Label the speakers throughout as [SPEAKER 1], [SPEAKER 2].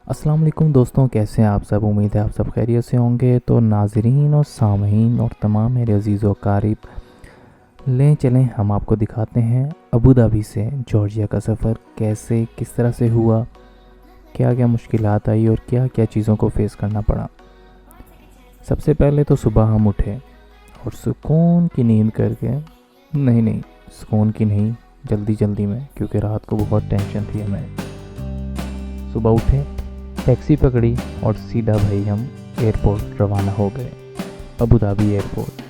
[SPEAKER 1] अस्सलाम वालेकुम दोस्तों, कैसे हैं आप सब। उम्मीद है आप सब खैरियत से होंगे। तो नाजरीन और सामीन और तमाम मेरे अजीज़ व क़रीब, लें चलें हम आपको दिखाते हैं अबू धाबी से जॉर्जिया का सफ़र कैसे किस तरह से हुआ, क्या क्या मुश्किलात आई और क्या क्या चीज़ों को फेस करना पड़ा। सबसे पहले तो सुबह हम उठे और सुकून की नींद करके, नहीं सुकून की नहीं, जल्दी जल्दी में, क्योंकि रात को बहुत टेंशन थी हमें। सुबह उठे, टैक्सी पकड़ी और सीधा भाई हम एयरपोर्ट रवाना हो गए, अबू धाबी एयरपोर्ट।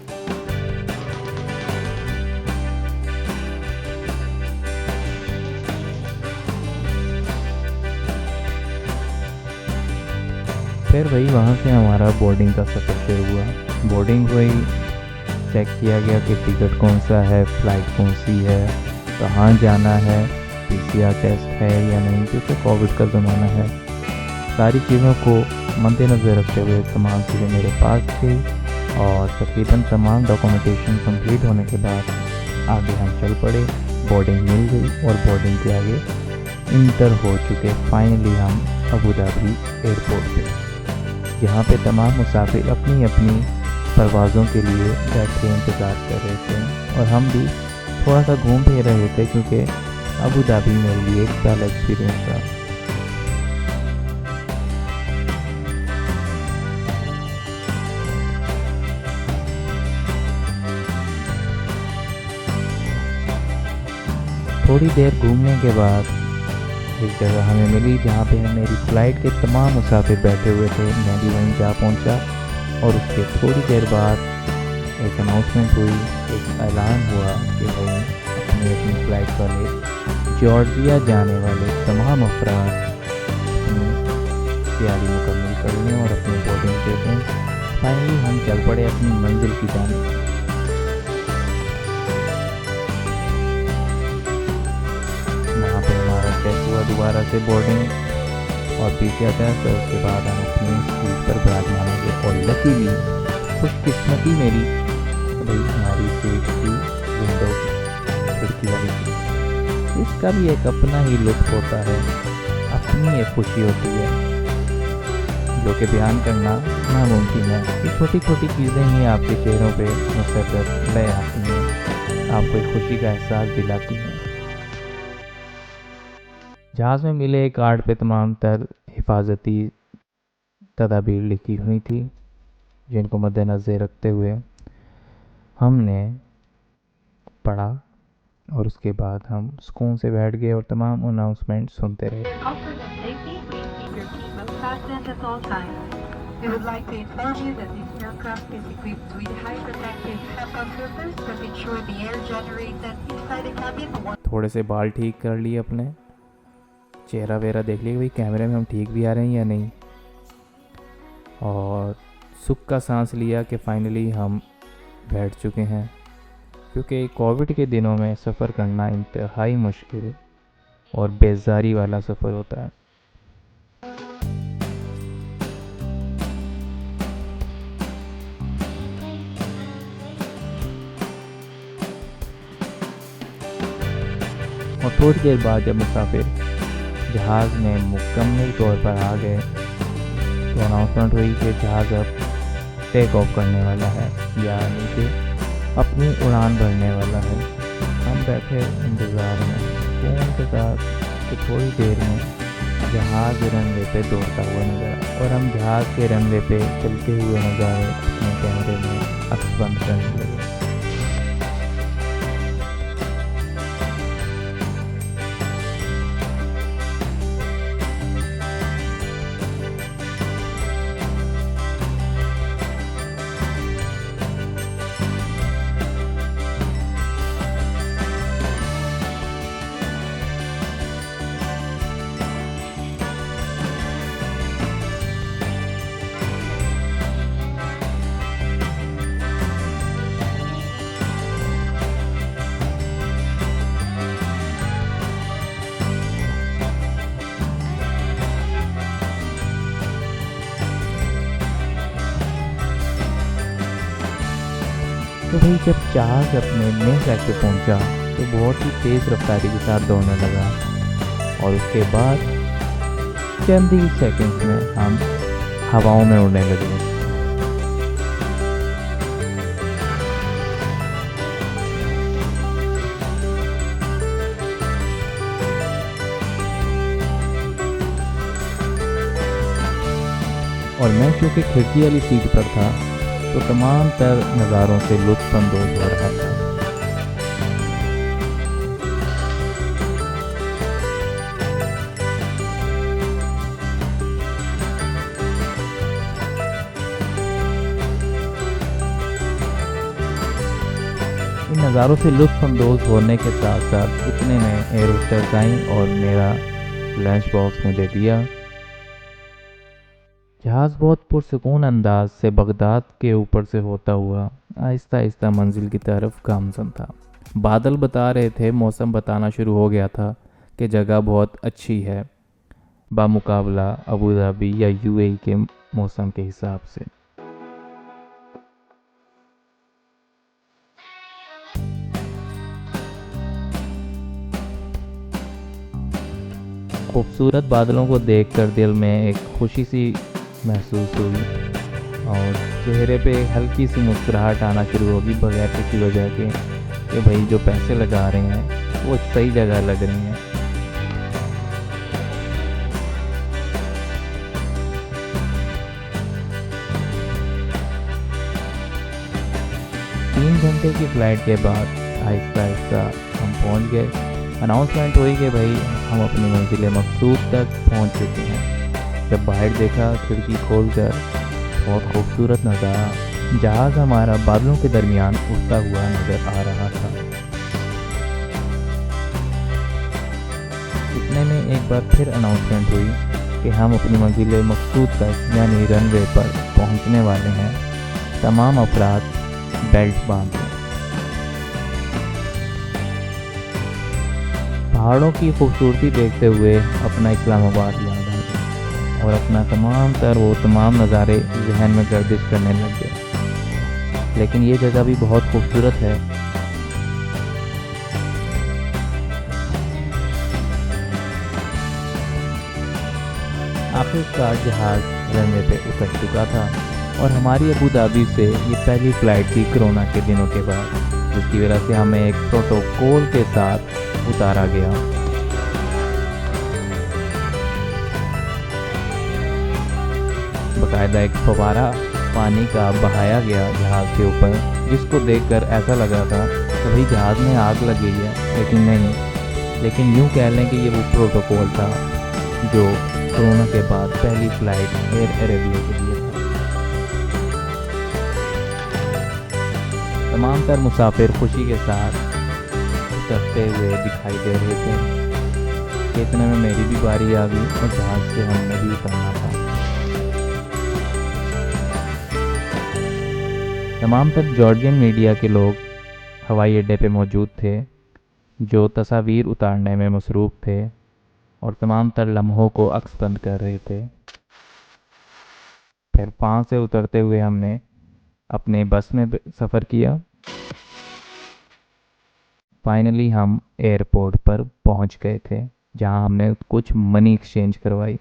[SPEAKER 1] फिर वही वहाँ से हमारा बोर्डिंग का सफ़र शुरू हुआ। बोर्डिंग हुई, चेक किया गया कि टिकट कौन सा है, फ़्लाइट कौन सी है, कहाँ जाना है, पीसीआर टेस्ट है या नहीं, क्योंकि कोविड का ज़माना है। सारी चीज़ों को मद्देनज़र रखते हुए तमाम चीज़ें मेरे पास थी और तकरीबन तमाम डॉक्यूमेंटेशन कंप्लीट होने के बाद आगे हम चल पड़े। बोर्डिंग मिल गई और बोर्डिंग के आगे इंटर हो चुके फाइनली हम अबू धाबी एयरपोर्ट पे, जहाँ पे तमाम मुसाफिर अपनी अपनी परवाज़ों के लिए बैठे इंतज़ार कर रहे थे और हम भी थोड़ा सा घूम फिर रहे थे, क्योंकि अबू धाबी मेरे लिए एक पहला एक्सपीरियंस था। थोड़ी देर घूमने के बाद एक जगह हमें मिली जहाँ पे मेरी फ़्लाइट के तमाम मुसाफिर बैठे हुए थे। मैं भी वहीं जा पहुँचा और उसके थोड़ी देर बाद एक अनाउंसमेंट हुई, एक ऐलान हुआ कि भाई अपनी अपनी फ़्लाइट वाले जॉर्जिया जाने वाले तमाम अफराद अपनी तैयारी मुकम्मल कर लें और अपनी बोर्डिंग दे दें। फाइनली हम चल पड़े अपनी मंजिल की जानिब। वहाँ पे हमारा टेस्ट हुआ दोबारा से बोर्डिंग और पीसीआर टेस्ट, और उसके बाद हम अपनी सीट पर विराजमान हो गए। और लकीली, खुशकिस्मती मेरी, भाई हमारी सीट की विंडो खिड़की वाली थी। इसका भी एक अपना ही लुत्फ होता है, अपनी एक खुशी होती है जो कि बयान करना नामुमकिन है। ये छोटी छोटी चीज़ें ही आपके चेहरों पे मुसर्रत ले आती हैं, आपको एक खुशी का एहसास दिलाती हैं। जहाज़ में मिले एक कार्ड पे तमाम तर हिफाजती तदाबीर लिखी हुई थी, जिनको मद्देनज़र रखते हुए हमने पढ़ा और उसके बाद हम सुकून से बैठ गए और तमाम अनाउंसमेंट सुनते रहे। We would like to inform you that this aircraft is equipped with high protective HEPA filters that ensure the air generated inside the cabin। थोड़े से बाल ठीक कर लिए, अपने चेहरा वेरा देख लिया भाई कैमरे में हम ठीक भी आ रहे हैं या नहीं, और सुख का सांस लिया कि फाइनली हम बैठ चुके हैं, क्योंकि कोविड के दिनों में सफ़र करना इंतहाई मुश्किल और बेजारी वाला सफ़र होता है। और थोड़ी देर बाद जब मुसाफिर जहाज़ में मुकम्मल तौर पर आ गए तो अनाउंसमेंट हुई कि जहाज़ अब टेक ऑफ करने वाला है, यानी कि अपनी उड़ान भरने वाला है। हम बैठे इंतज़ार में सुकून के साथ कि थोड़ी देर में जहाज़ रनवे पे दौड़ता हुआ नज़र आया और हम जहाज़ के रनवे पे चलते हुए नज़ारे अपने कैमरे में अक्स बंद करने लगे। तो भाई जब जहाज़ अपने मेन ट्रैक पे पहुंचा तो बहुत ही तेज़ रफ्तारी के साथ दौड़ने लगा और उसके बाद चंद ही सेकंड्स में हम हवाओं में उड़ने लगे। और मैं चूँकि खिड़की वाली सीट पर था तो तमाम तर नज़ारों से लुत्फ़ अंदोज़ हो रहा था। इन नज़ारों से लुत्फ़ अंदोज़ होने के साथ साथ इतने में एयर होस्टेस आई और मेरा लंच बॉक्स मुझे दिया। जहाज़ बहुत पुरसकून अंदाज से बगदाद के ऊपर से होता हुआ आहिस्ता आहिस्ता मंजिल की तरफ गामज़न था। बादल बता रहे थे, मौसम बताना शुरू हो गया था कि जगह बहुत अच्छी है बामुकाबला अबू धाबी या यूएई के मौसम के हिसाब से। खूबसूरत बादलों को देखकर दिल में एक खुशी सी महसूस हुई और चेहरे पे एक हल्की सी मुस्कुराहट आना शुरू होगी बगैर किसी वजह के कि भाई जो पैसे लगा रहे हैं वो सही जगह लग रही हैं। तीन घंटे की फ़्लाइट के बाद आहिस्ता आहिस्ता हम पहुंच गए। अनाउंसमेंट हुई कि भाई हम अपनी मंजिल मकसूद तक पहुंच चुके हैं। जब बाहर देखा खिड़की खोलकर बहुत खूबसूरत नज़ारा, जहाज़ हमारा बादलों के दरमियान उड़ता हुआ नज़र आ रहा था। इतने में एक बार फिर अनाउंसमेंट हुई कि हम अपनी मंजिल मकसूद तक यानी रनवे पर पहुंचने वाले हैं। तमाम अफराद बेल्ट बांध लें। पहाड़ों की खूबसूरती देखते हुए अपना इस्लामाबाद याद आ गया और अपना तमाम नज़ारे जहन में गर्दिश करने लग गए। लेकिन ये जगह भी बहुत खूबसूरत है। आखिरकार जहाज़ रनवे पे उतर चुका था और हमारी अबू धाबी से ये पहली फ़्लाइट थी कोरोना के दिनों के बाद, जिसकी वजह से हमें एक प्रोटोकॉल के साथ उतारा गया। बाकायदा एक फव्वारा पानी का बहाया गया जहाज़ के ऊपर, जिसको देखकर ऐसा लगा था कि भाई जहाज़ में आग लग गई है, लेकिन नहीं। लेकिन यूँ कह लें कि ये वो प्रोटोकॉल था जो कोरोना के बाद पहली फ़्लाइट एयर अरेबिया के लिए था। तमाम तर मुसाफिर खुशी के साथ उतरते हुए दिखाई दे रहे थे। इतने में मेरी भी बारी आ गई और जहाज़ से हमने भी उतरना था। तमाम तर जॉर्जियन मीडिया के लोग हवाई अड्डे पे मौजूद थे जो तस्वीर उतारने में मसरूफ़ थे और तमाम तर लम्हों को अक्सबंद कर रहे थे। फिर वहाँ से उतरते हुए हमने अपने बस में सफ़र किया। फाइनली हम एयरपोर्ट पर पहुंच गए थे जहां हमने कुछ मनी एक्सचेंज करवाई।